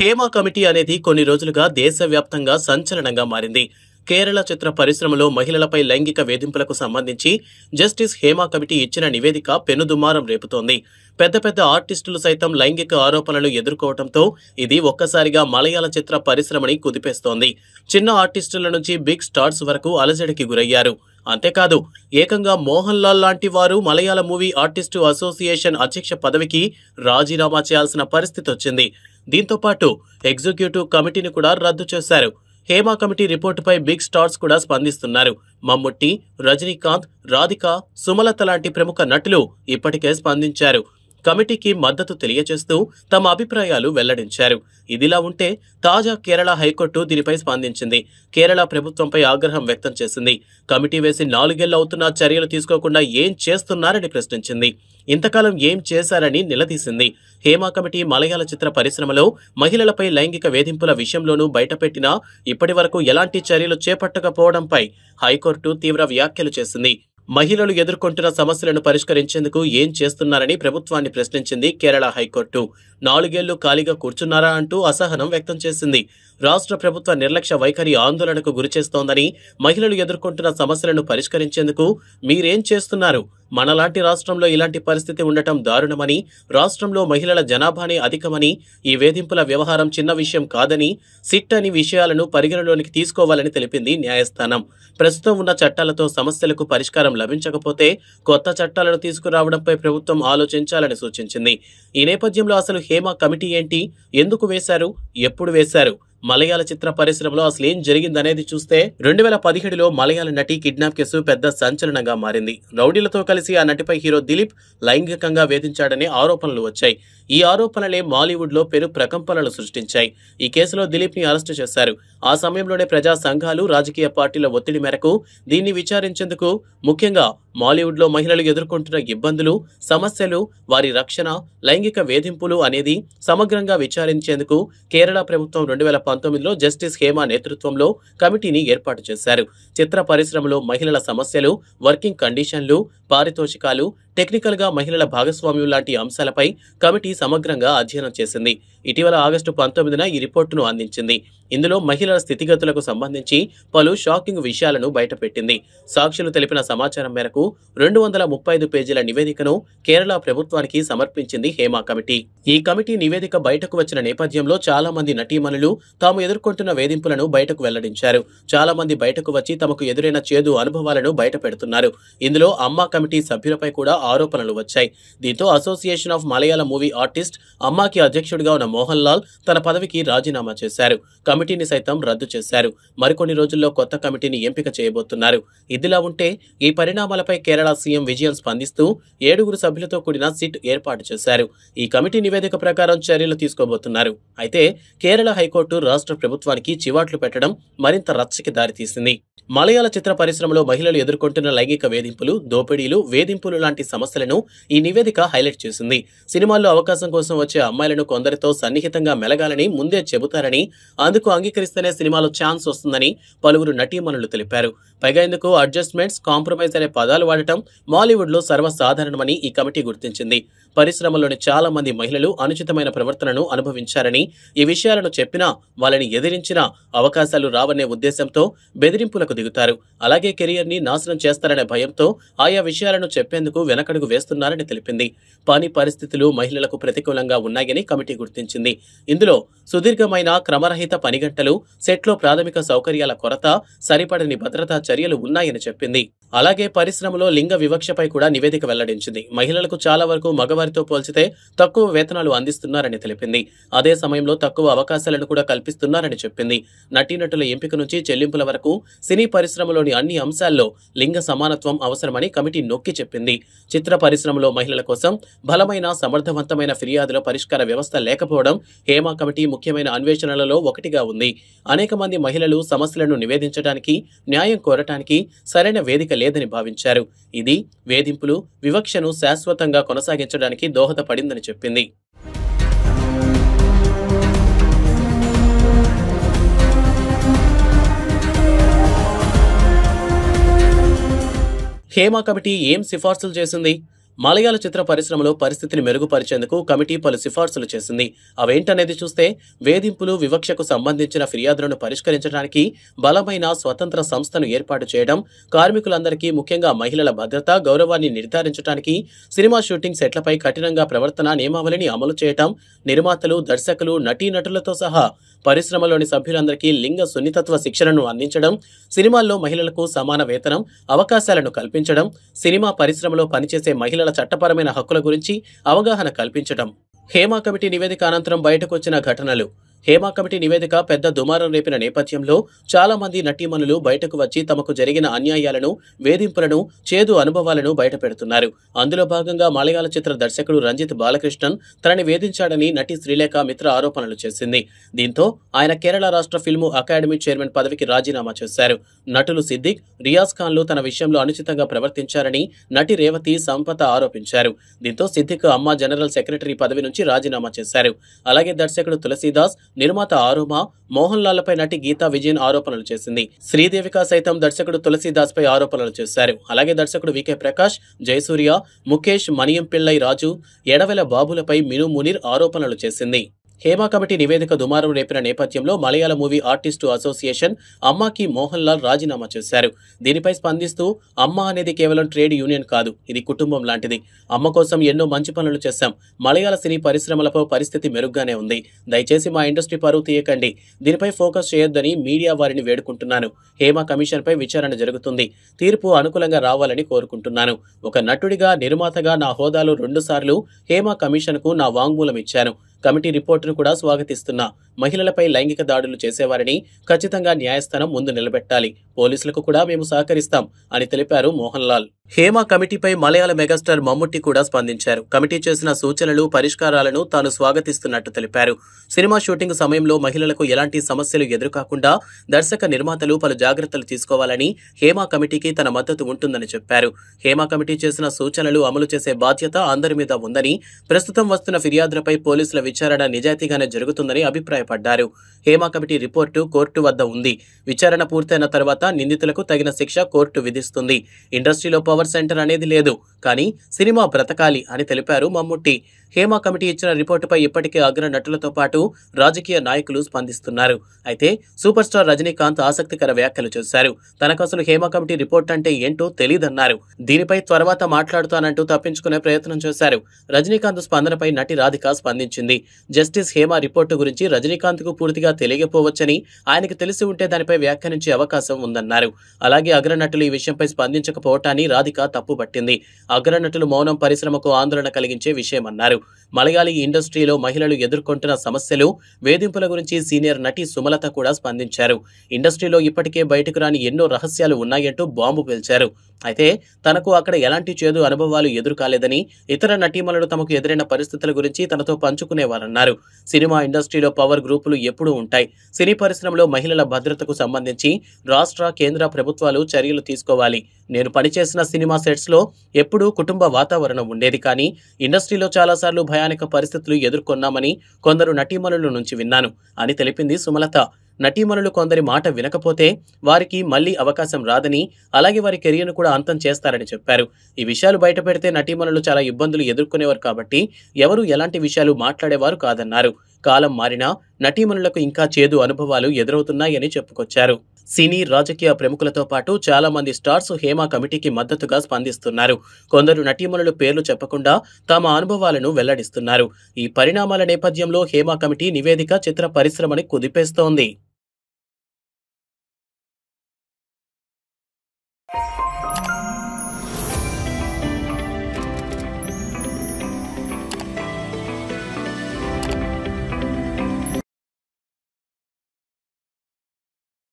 Hema committee అనేది కొన్ని రోజులుగా దేశవ్యాప్తంగా సంచలనంగా మారింది. కేరళ చిత్ర పరిశ్రమలో మహిళలపై లైంగిక వేధింపులకు సంబంధించి జస్టిస్ హేమ కమిటీ ఇచ్చిన నివేదిక పెనుదుమారం రేపుతోంది. పెద్ద పెద్ద ఆర్టిస్టులు సైతం లైంగిక ఆరోపణలు ఎదుర్కోవడంతో ఇది ఒక్కసారిగా మలయాళ చిత్ర పరిశ్రమని కుదిపేస్తోంది. చిన్న ఆర్టిస్టుల నుంచి బిగ్ స్టార్స్ వరకు అలజడికి గురయ్యారు. అంతేకాదు, ఏకంగా మోహన్ లాల్ లాంటి వారు మలయాళ మూవీ ఆర్టిస్టు అసోసియేషన్ అధ్యక్ష పదవికి రాజీనామా చేయాల్సిన పరిస్థితి వచ్చింది. దీంతో పాటు ఎగ్జిక్యూటివ్ కమిటీని కూడా రద్దు చేశారు. హేమ కమిటీ రిపోర్టుపై బిగ్ స్టార్స్ కూడా స్పందిస్తున్నారు. మమ్ముట్టి, రజనీకాంత్, రాధిక, సుమలత లాంటి ప్రముఖ నటులు ఇప్పటికే స్పందించారు. కమిటీకి మద్దతు తెలియజేస్తూ తమ అభిప్రాయాలు వెల్లడించారు. ఇదిలా ఉంటే తాజా కేరళ హైకోర్టు దీనిపై స్పందించింది. కేరళ ప్రభుత్వంపై ఆగ్రహం వ్యక్తం చేసింది. కమిటీ వేసి 4 ఏళ్లు అవుతున్నా చర్యలు తీసుకోకుండా ఏం చేస్తున్నారని ప్రశ్నించింది. ఇంతకాలం ఏం చేశారని నిలదీసింది. హేమ కమిటీ మలయాళ చిత్ర పరిశ్రమలో మహిళలపై లైంగిక వేధింపుల విషయంలోనూ బయటపెట్టినా ఇప్పటి వరకు ఎలాంటి చర్యలు చేపట్టకపోవడంపై హైకోర్టు తీవ్ర వ్యాఖ్యలు చేసింది. మహిళలు ఎదుర్కొంటున్న సమస్యలను పరిష్కరించేందుకు ఏం చేస్తున్నారని ప్రభుత్వాన్ని ప్రశ్నించింది కేరళ హైకోర్టు. 4 ఏళ్లు ఖాళీగా కూర్చున్నారా అంటూ అసహనం వ్యక్తం చేసింది. రాష్ట్ర ప్రభుత్వ నిర్లక్ష్య వైఖరి ఆందోళనకు గురిచేస్తోందని, మహిళలు ఎదుర్కొంటున్న సమస్యలను పరిష్కరించేందుకు మీరేం చేస్తున్నారు? మనలాంటి రాష్ట్రంలో ఇలాంటి పరిస్థితి ఉండటం దారుణమని, రాష్ట్రంలో మహిళల జనాభానే అధికమని, ఈ వేధింపుల వ్యవహారం చిన్న విషయం కాదని, సిట్ అని విషయాలను పరిగణలోనికి తీసుకోవాలని తెలిపింది న్యాయస్థానం. ప్రస్తుతం ఉన్న చట్టాలతో సమస్యలకు పరిష్కారం లభించకపోతే కొత్త చట్టాలను తీసుకురావడంపై ప్రభుత్వం ఆలోచించాలని సూచించింది. ఈ నేపథ్యంలో అసలు హేమ కమిటీ ఏంటి? ఎందుకు వేశారు? ఎప్పుడు వేశారు? మలయాళ చిత్ర పరిశ్రమలో అసలేం జరిగిందనేది చూస్తే 2017లో మలయాళ నటి కిడ్నాప్ కేసు పెద్ద సంచలనంగా మారింది. రౌడీలతో కలిసి ఆ నటిపై హీరో దిలీప్ లైంగికంగా వేధించాడనే ఆరోపణలు వచ్చాయి. ఈ ఆరోపణలే మాలీవుడ్ లో పెను ప్రకంపనలు సృష్టించాయి. ఈ కేసులో దిలీప్ ని అరెస్టు చేశారు. ఆ సమయంలోనే ప్రజా సంఘాలు, రాజకీయ పార్టీల ఒత్తిడి మేరకు దీన్ని విచారించేందుకు, ముఖ్యంగా మాలీవుడ్ లో మహిళలు ఎదుర్కొంటున్న ఇబ్బందులు, సమస్యలు, వారి రక్షణ, లైంగిక వేధింపులు అనేది సమగ్రంగా విచారించేందుకు కేరళ ప్రభుత్వం 2019లో జస్టిస్ హేమ నేతృత్వంలో కమిటీని ఏర్పాటు చేశారు. చిత్ర పరిశ్రమలో మహిళల సమస్యలు, వర్కింగ్ కండిషన్లు, పారితోషికాలు, టెక్నికల్ గా మహిళల భాగస్వామ్యం లాంటి అంశాలపై కమిటీ సమగ్రంగా అధ్యయనం చేసింది. ఇటీవల ఆగస్టు 19న ఈ రిపోర్టును అందించింది. ఇందులో మహిళల స్థితిగతులకు సంబంధించి పలు షాకింగ్ విషయాలను బయటపెట్టింది. సాక్షులు తెలిపిన సమాచారం మేరకు 235 పేజీల నివేదికను కేరళ ప్రభుత్వానికి సమర్పించింది హేమ కమిటీ. ఈ కమిటీ నివేదిక బయటకు వచ్చిన నేపథ్యంలో చాలా మంది నటీమణులు తాము ఎదుర్కొంటున్న వేధింపులను బయటకు వెల్లడించారు. చాలా మంది బయటకు వచ్చి తమకు ఎదురైన చేదు అనుభవాలను బయట పెడుతున్నారు. ఇందులో అమ్మా కమిటీ సభ్యులపై కూడా ఆరోపణలు వచ్చాయి. దీంతో association of Malayala movie artist అమ్మాకి అధ్యక్షుడిగా ఉన్న మోహన్ లాల్ తన పదవికి రాజీనామా చేశారు. కమిటీని సైతం రద్దు చేశారు. మరికొన్ని రోజుల్లో కొత్త కమిటీని ఎంపిక చేయబోతున్నారు. ఇదిలా ఉంటే ఈ పరిణామాలపై కేరళ సీఎం విజయన్ స్పందిస్తూ 7 సభ్యులతో కూడిన సిట్ ఏర్పాటు చేశారు. ఈ కమిటీ నివేదిక ప్రకారం చర్యలు తీసుకోబోతున్నారు. అయితే కేరళ హైకోర్టు రాష్ట్ర ప్రభుత్వానికి చివాట్లు పెట్టడం మరింత రచ్చకి దారితీసింది. మలయాళ చిత్ర పరిశ్రమలో మహిళలు ఎదుర్కొంటున్న లైంగిక వేధింపులు, దోపిడీలు, వేధింపులు లాంటి సమస్యలను ఈ నివేదిక హైలైట్ చేసింది. సినిమాల్లో అవకాశం కోసం వచ్చే అమ్మాయిలను కొందరితో సన్నిహితంగా మెలగాలని ముందే చెబుతారని, అందుకు అంగీకరిస్తేనే సినిమాలో ఛాన్స్ వస్తుందని పలువురు నటీమణులు తెలిపారు. పైగా ఇందుకు అడ్జస్ట్మెంట్స్, కాంప్రమైజ్ అనే పదాలు వాడటం మాలీవుడ్ లో సర్వసాధారణమని ఈ కమిటీ గుర్తించింది. పరిశ్రమలోని చాలా మంది మహిళలు అనుచితమైన ప్రవర్తనను అనుభవించారని, ఈ విషయాలను చెప్పినా వాళ్ళని ఎదిరించినా అవకాశాలు రావనే ఉద్దేశంతో బెదిరింపులకు దిగుతారు. అలాగే కెరియర్ ని నాశనం చేస్తారనే భయంతో ఆయా విషయాలను చెప్పేందుకు వెనకడుగు వేస్తున్నారని తెలిపింది. పని పరిస్థితులు మహిళలకు ప్రతికూలంగా ఉన్నాయని కమిటీ గుర్తించింది. ఇందులో సుదీర్ఘమైన క్రమరహిత పని గంటలు, సెట్లో ప్రాథమిక సౌకర్యాల కొరత, సరిపడని భద్రతా చర్యలు ఉన్నాయని చెప్పింది. అలాగే పరిశ్రమలో లింగ వివక్షపై కూడా నివేదిక వెల్లడించింది. మహిళలకు చాలా వరకు మగవారితో పోల్చితే తక్కువ వేతనాలు అందిస్తున్నారని తెలిపింది. అదే సమయంలో తక్కువ అవకాశాలను కూడా కల్పిస్తున్నారని చెప్పింది. నటీనటుల ఎంపిక నుంచి చెల్లింపుల వరకు సినీ పరిశ్రమలోని అన్ని అంశాల్లో లింగ సమానత్వం అవసరమని కమిటీ నొక్కి చెప్పింది. చిత్ర పరిశ్రమలో మహిళల కోసం బలమైన, సమర్థవంతమైన ఫిర్యాదుల పరిష్కార వ్యవస్థ లేకపోవడం హేమ కమిటీ ముఖ్యమైన అన్వేషణలలో ఒకటిగా ఉంది. అనేక మంది మహిళలు సమస్యలను నివేదించడానికి, న్యాయం కోరటానికి సరైన వేదిక లేదని భావించారు. ఇది వేధింపులు, వివక్షను శాశ్వతంగా కొనసాగించడానికి దోహదపడిందని చెప్పింది. హేమ కమిటీ ఏం సిఫార్సులు చేసింది? మలయాళ చిత్ర పరిశ్రమలో పరిస్థితిని మెరుగుపరిచేందుకు కమిటీ పలు సిఫార్సులు చేసింది. అవేంటనేది చూస్తే వేధింపులు, వివక్షకు సంబంధించిన ఫిర్యాదులను పరిష్కరించడానికి బలమైన స్వతంత్ర సంస్థను ఏర్పాటు చేయడం, కార్మికులందరికీ ముఖ్యంగా మహిళల భద్రత, గౌరవాన్ని నిర్ధారించడానికి సినిమా షూటింగ్ సెట్లపై కఠినంగా ప్రవర్తన నియమావళిని అమలు చేయడం, నిర్మాతలు, దర్శకులు, నటీనటులతో సహా పరిశ్రమలోని సభ్యులందరికీ లింగ సున్నితత్వ శిక్షణను అందించడం, సినిమాల్లో మహిళలకు సమాన వేతనం, అవకాశాలను కల్పించడం, సినిమా పరిశ్రమలో పనిచేసే మహిళల చట్టపరమైన హక్కుల గురించి అవగాహన కల్పించడం. హేమా కమిటీ నివేదిక అనంతరం బయటకొచ్చిన ఘటనలు. హేమా కమిటీ నివేదిక పెద్ద దుమారం రేపిన నేపథ్యంలో చాలా మంది నటీమణులు బయటకు వచ్చి తమకు జరిగిన అన్యాయాలను, వేధింపులను, చేదు అనుభవాలను బయటపెడుతున్నారు. అందులో భాగంగా మలయాళ చిత్ర దర్శకుడు రంజిత్ బాలకృష్ణన్ తనని వేధించాడని నటి శ్రీలేఖ మిత్ర ఆరోపణలు చేసింది. దీంతో ఆయన కేరళ రాష్ట్ర ఫిల్ము అకాడమీ చైర్మన్ పదవికి రాజీనామా చేశారు. నటులు సిద్దిక్, రియాజ్ ఖాన్లు తన విషయంలో అనుచితంగా ప్రవర్తించారని నటి రేవతి, సంపత ఆరోపించారు. దీంతో సిద్దిక్ అమ్మ జనరల్ సెక్రటరీ పదవి నుంచి రాజీనామా చేశారు. అలాగే దర్శకుడు తులసీదాస్, నిర్మాత ఆరోమా, మోహన్ లాల్పై నటి గీతా విజయన్ ఆరోపణలు చేసింది. శ్రీదేవిక సైతం దర్శకుడు తులసీదాస్ పై ఆరోపణలు చేశారు. అలాగే దర్శకుడు వికే ప్రకాష్, జయసూర్య, ముఖేష్, మణియం పిళ్ళై రాజు, ఎడవెల బాబులపై మిను మునీర్ ఆరోపణలు చేసింది. హేమా కమిటీ నివేదిక దుమారం రేపిన నేపథ్యంలో మలయాళ మూవీ ఆర్టిస్టు అసోసియేషన్ అమ్మాకి మోహన్ లాల్ రాజీనామా చేశారు. దీనిపై స్పందిస్తూ, అమ్మ అనేది కేవలం ట్రేడ్ యూనియన్ కాదు, ఇది కుటుంబం లాంటిది. అమ్మ కోసం ఎన్నో మంచి పనులు చేశాం. మలయాళ సినీ పరిశ్రమలపై పరిస్థితి మెరుగ్గానే ఉంది. దయచేసి మా ఇండస్ట్రీ పరువు తీయకండి. దీనిపై ఫోకస్ చేయొద్దని మీడియా వారిని వేడుకుంటున్నాను. హేమా కమిషన్పై విచారణ జరుగుతుంది. తీర్పు అనుకూలంగా రావాలని కోరుకుంటున్నాను. ఒక నటుడిగా, నిర్మాతగా నా హోదాలో 2 సార్లు హేమా కమిషన్కు నా వాంగ్మూలం ఇచ్చాను. కమిటీ రిపోర్టును కూడా స్వాగతిస్తున్నా. మహిళలపై లైంగిక దాడులు చేసేవారిని ఖచ్చితంగా న్యాయస్థానం ముందు నిలబెట్టాలి. పోలీసులకు కూడా మేము సహకరిస్తాం అని తెలిపారు మోహన్ లాల్. హేమా కమిటీపై మలయాళ మెగాస్టార్ మమ్ముట్టి కూడా స్పందించారు. కమిటీ చేసిన సూచనలు, పరిష్కారాలను తాను స్వాగతిస్తున్నట్టు తెలిపారు. సినిమా షూటింగ్ సమయంలో మహిళలకు ఎలాంటి సమస్యలు ఎదురుకాకుండా దర్శక, నిర్మాతలు పలు జాగ్రత్తలు తీసుకోవాలని హేమా కమిటీకి తన మద్దతు ఉంటుందని చెప్పారు. హేమా కమిటీ చేసిన సూచనలు అమలు చేసే బాధ్యత అందరి మీద ఉందని, ప్రస్తుతం వస్తున్న ఫిర్యాదులపై పోలీసుల విచారణ నిజాయితీగానే జరుగుతుందని అభిప్రాయపడ్డారు. హేమా కమిటీ రిపోర్టు కోర్టు వద్ద ఉంది. విచారణ పూర్తయిన తర్వాత నిందితులకు తగిన శిక్ష కోర్టు విధిస్తుంది. ఇండస్ట్రీలో పవర్ సెంటర్ అనేది లేదు, కానీ సినిమా బ్రతకాలి అని తెలిపారు మమ్ముట్టి. హేమా కమిటీ ఇచ్చిన రిపోర్టుపై ఇప్పటికే అగ్ర నటులతో పాటు రాజకీయ నాయకులు స్పందిస్తున్నారు. అయితే సూపర్ స్టార్ రజనీకాంత్ ఆసక్తికర వ్యాఖ్యలు చేశారు. తనకు అసలు హేమా కమిటీ రిపోర్ట్ అంటే ఏంటో తెలీదన్నారు. దీనిపై తర్వాత మాట్లాడుతానంటూ తప్పించుకునే ప్రయత్నం చేశారు. రజనీకాంత్ స్పందనపై నటి రాధిక స్పందించింది. జస్టిస్ హేమా రిపోర్టు గురించి రజనీకాంత్కు పూర్తిగా తెలియకపోవచ్చని, ఆయనకు తెలిసి ఉంటే దానిపై వ్యాఖ్యానించే అవకాశం ఉందన్నారు. అలాగే అగ్రనటులు ఈ విషయంపై స్పందించకపోవటాన్ని రాధిక తప్పుపట్టింది. అగ్రనటులు మౌనం పరిశ్రమకు ఆందోళన కలిగించే విషయమన్నారు. మలయాళీ ఇండస్ట్రీలో మహిళలు ఎదుర్కొంటున్న సమస్యలు, వేధింపుల గురించి సీనియర్ నటి సుమలత కూడా స్పందించారు. ఇండస్ట్రీలో ఇప్పటికే బయటకు రాని ఎన్నో రహస్యాలు ఉన్నాయంటూ బాంబు పేల్చారు. అయితే తనకు అక్కడ ఎలాంటి చేదు అనుభవాలు ఎదురుకాలేదని, ఇతర నటీమణులు తమకు ఎదురైన పరిస్థితుల గురించి తనతో పంచుకునేవారన్నారు. సినిమా ఇండస్ట్రీలో పవర్ గ్రూపులు ఎప్పుడూ ఉంటాయి. సినీ పరిశ్రమలో మహిళల భద్రతకు సంబంధించి రాష్ట్ర, కేంద్ర ప్రభుత్వాలు చర్యలు తీసుకోవాలి. నేను పనిచేసిన సినిమా సెట్స్లో ఎప్పుడూ కుటుంబ వాతావరణం ఉండేది, కానీ ఇండస్ట్రీలో చాలాసార్లు భయానక పరిస్థితులు ఎదుర్కొన్నామని కొందరు నటీమణుల నుంచి విన్నాను అని తెలిపింది సుమలత. నటీమణులు కొందరి మాట వినకపోతే వారికి మళ్లీ అవకాశం రాదని, అలాగే వారి కెరియర్ను కూడా అంతం చేస్తారని చెప్పారు. ఈ విషయాలు బయటపెడితే నటీమణులు చాలా ఇబ్బందులు ఎదుర్కొనేవారు కాబట్టి ఎవరు ఎలాంటి విషయాలు మాట్లాడేవారు కాదన్నారు. కాలం మారినా నటీమణులకు ఇంకా చేదు అనుభవాలు ఎదురవుతున్నాయని చెప్పుకొచ్చారు. సినీ, రాజకీయ ప్రముఖులతో పాటు చాలా మంది స్టార్స్ హేమా కమిటీకి మద్దతుగా స్పందిస్తున్నారు. కొందరు నటీమణులు పేర్లు చెప్పకుండా తమ అనుభవాలను వెల్లడిస్తున్నారు. ఈ పరిణామాల నేపథ్యంలో హేమా కమిటీ నివేదిక చిత్ర పరిశ్రమని కుదిపేస్తోంది.